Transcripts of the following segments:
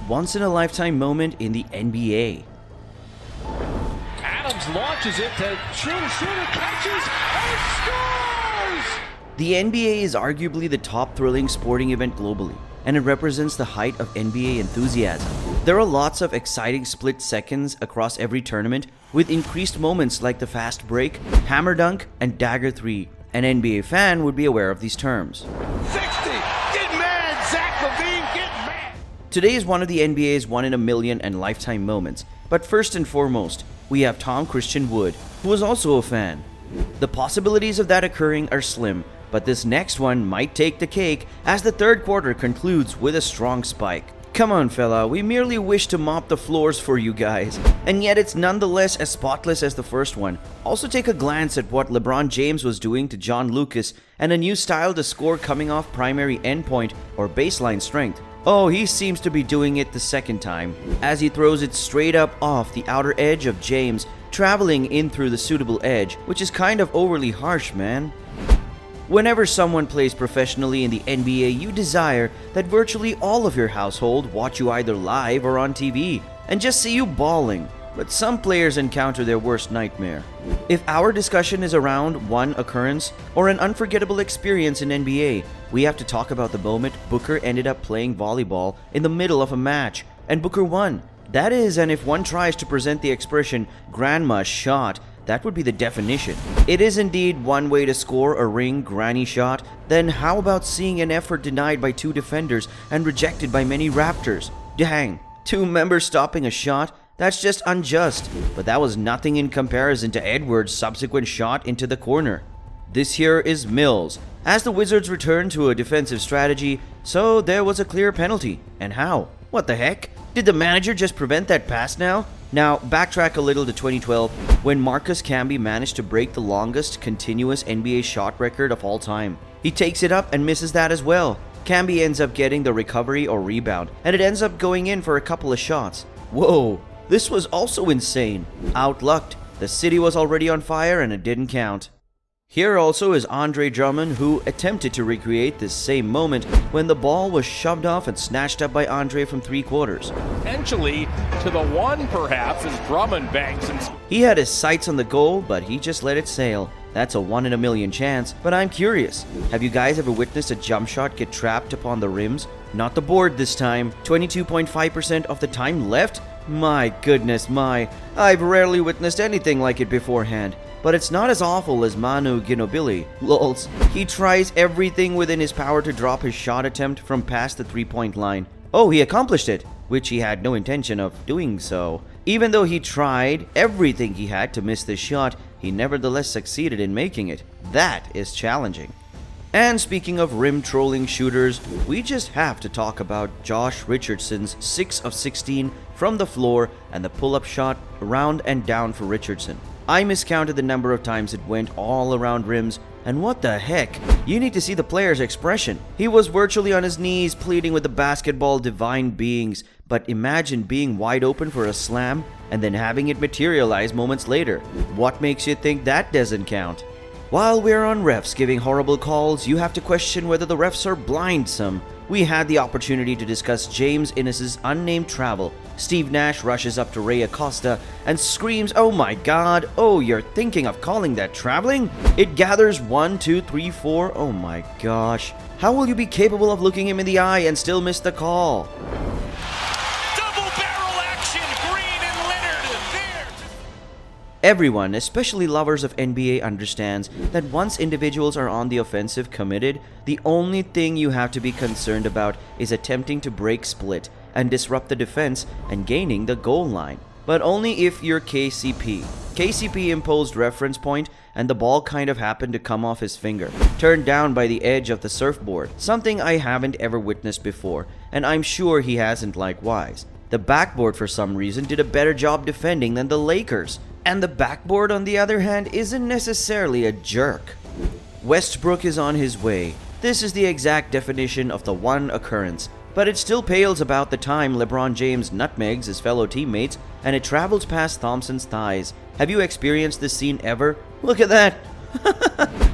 once-in-a-lifetime moment in the NBA. Adams launches it to shooter, catches, and scores! The NBA is arguably the top thrilling sporting event globally, and it represents the height of NBA enthusiasm. There are lots of exciting split seconds across every tournament, with increased moments like the fast break, hammer dunk, and dagger 3. An NBA fan would be aware of these terms. 60! Get mad, Zach LaVine, get mad! Today is one of the NBA's one-in-a-million and lifetime moments, but first and foremost, we have Tom Christian Wood, who is also a fan. The possibilities of that occurring are slim, but this next one might take the cake as the third quarter concludes with a strong spike. Come on fella, we merely wish to mop the floors for you guys, and yet it's nonetheless as spotless as the first one. Also take a glance at what Lebron James was doing to John Lucas and a new style to score coming off primary endpoint or baseline strength. Oh, he seems to be doing it the second time, as he throws it straight up off the outer edge of James, traveling in through the suitable edge, which is kind of overly harsh, man. Whenever someone plays professionally in the NBA, you desire that virtually all of your household watch you either live or on TV and just see you balling. But some players encounter their worst nightmare. If our discussion is around one occurrence or an unforgettable experience in NBA, we have to talk about the moment Booker ended up playing volleyball in the middle of a match and Booker won. That is, and if one tries to present the expression grandma shot, that would be the definition. It is indeed one way to score a ring granny shot, then how about seeing an effort denied by two defenders and rejected by many Raptors? Dang, two members stopping a shot? That's just unjust. But that was nothing in comparison to Edwards' subsequent shot into the corner. This here is Mills. As the Wizards returned to a defensive strategy, so there was a clear penalty. And how? What the heck? Did the manager just prevent that pass now? Now, backtrack a little to 2012, when Marcus Camby managed to break the longest continuous NBA shot record of all time. He takes it up and misses that as well. Camby ends up getting the recovery or rebound, and it ends up going in for a couple of shots. Whoa, this was also insane. Outlucked. The city was already on fire and it didn't count. Here also is Andre Drummond, who attempted to recreate this same moment when the ball was shoved off and snatched up by Andre from 3/4. Potentially to the one, perhaps, as Drummond banks and... He had his sights on the goal, but he just let it sail. That's a 1 in a million chance, but I'm curious. Have you guys ever witnessed a jump shot get trapped upon the rims? Not the board this time. 22.5% of the time left? My goodness, I've rarely witnessed anything like it beforehand. But it's not as awful as Manu Ginobili. Lols. He tries everything within his power to drop his shot attempt from past the 3-point line. Oh, he accomplished it, which he had no intention of doing so. Even though he tried everything he had to miss this shot, he nevertheless succeeded in making it. That is challenging. And speaking of rim trolling shooters, we just have to talk about Josh Richardson's 6 of 16 from the floor and the pull-up shot around and down for Richardson. I miscounted the number of times it went all around rims, and what the heck? You need to see the player's expression. He was virtually on his knees pleading with the basketball divine beings, but imagine being wide open for a slam and then having it materialize moments later. What makes you think that doesn't count? While we're on refs giving horrible calls, you have to question whether the refs are blindsome. We had the opportunity to discuss James Innes's unnamed travel. Steve Nash rushes up to Ray Acosta and screams, "Oh my god, oh you're thinking of calling that traveling?" It gathers 1, 2, 3, 4, oh my gosh. How will you be capable of looking him in the eye and still miss the call? Everyone, especially lovers of NBA, understands that once individuals are on the offensive committed, the only thing you have to be concerned about is attempting to break split and disrupt the defense and gaining the goal line. But only if you're KCP. KCP imposed reference point and the ball kind of happened to come off his finger, turned down by the edge of the surfboard, something I haven't ever witnessed before, and I'm sure he hasn't likewise. The backboard for some reason did a better job defending than the Lakers. And the backboard, on the other hand, isn't necessarily a jerk. Westbrook is on his way. This is the exact definition of the one occurrence, but it still pales about the time Lebron James nutmegs his fellow teammates and it travels past Thompson's thighs. Have you experienced this scene ever? Look at that!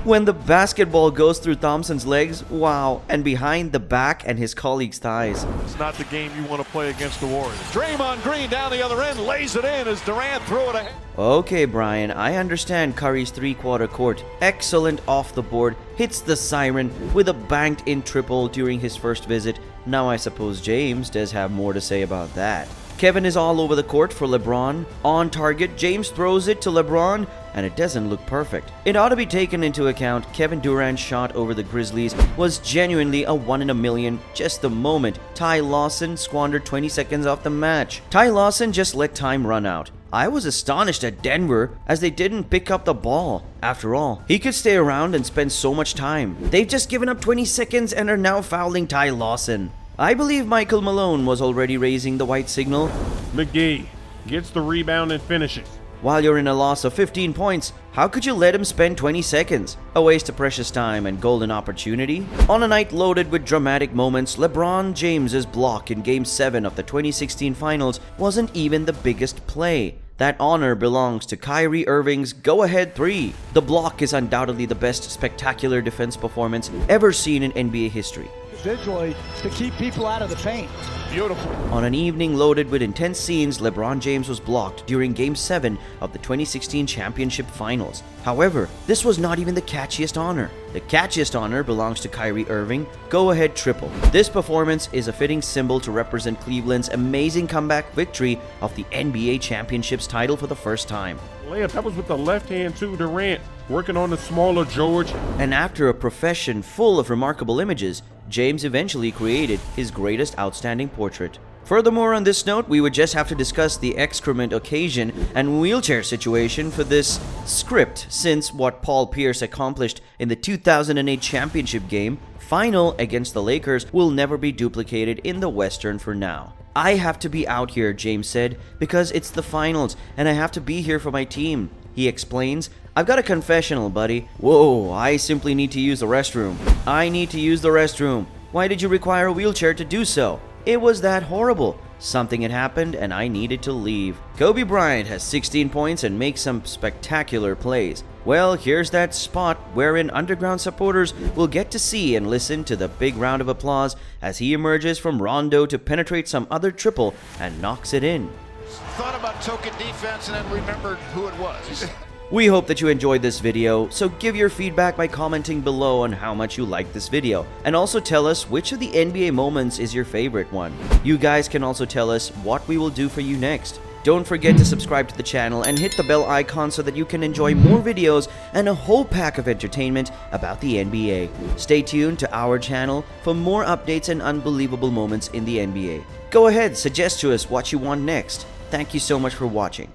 When the basketball goes through Thompson's legs, wow, and behind the back and his colleague's thighs. It's not the game you want to play against the Warriors. Draymond Green down the other end, lays it in as Durant threw it ahead. Okay, Brian, I understand Curry's three-quarter court. Excellent off the board, hits the siren with a banked-in triple during his first visit. Now I suppose James does have more to say about that. Kevin is all over the court for LeBron. On target, James throws it to LeBron, and it doesn't look perfect. It ought to be taken into account Kevin Durant's shot over the Grizzlies was genuinely a 1 in a million. Just the moment Ty Lawson squandered 20 seconds off the match. Ty Lawson just let time run out. I was astonished at Denver as they didn't pick up the ball. After all, he could stay around and spend so much time. They've just given up 20 seconds and are now fouling Ty Lawson. I believe Michael Malone was already raising the white signal. McGee gets the rebound and finishes. While you're in a loss of 15 points, how could you let him spend 20 seconds? A waste of precious time and golden opportunity. On a night loaded with dramatic moments, LeBron James's block in Game 7 of the 2016 Finals wasn't even the biggest play. That honor belongs to Kyrie Irving's go-ahead three. The block is undoubtedly the best spectacular defense performance ever seen in NBA history. Visually to keep people out of the paint. Beautiful. On an evening loaded with intense scenes, LeBron James was blocked during Game 7 of the 2016 Championship Finals. However, this was not even the catchiest honor. The catchiest honor belongs to Kyrie Irving, go-ahead triple. This performance is a fitting symbol to represent Cleveland's amazing comeback victory of the NBA Championships title for the first time. Layup, that was with the left hand too, Durant, working on the smaller George. And after a profession full of remarkable images, James eventually created his greatest outstanding portrait. Furthermore, on this note, we would just have to discuss the excrement occasion and wheelchair situation for this script, since what Paul Pierce accomplished in the 2008 championship game final against the Lakers will never be duplicated in the Western for now. I have to be out here, James said, because it's the finals and I have to be here for my team. He explains, I've got a confessional, buddy. Whoa, I simply need to use the restroom. I need to use the restroom. Why did you require a wheelchair to do so? It was that horrible. Something had happened and I needed to leave. Kobe Bryant has 16 points and makes some spectacular plays. Well, here's that spot wherein underground supporters will get to see and listen to the big round of applause as he emerges from Rondo to penetrate some other triple and knocks it in. Thought about token defense and then remembered who it was. We hope that you enjoyed this video, so give your feedback by commenting below on how much you liked this video, and also tell us which of the NBA moments is your favorite one. You guys can also tell us what we will do for you next. Don't forget to subscribe to the channel and hit the bell icon so that you can enjoy more videos and a whole pack of entertainment about the NBA. Stay tuned to our channel for more updates and unbelievable moments in the NBA. Go ahead, suggest to us what you want next. Thank you so much for watching.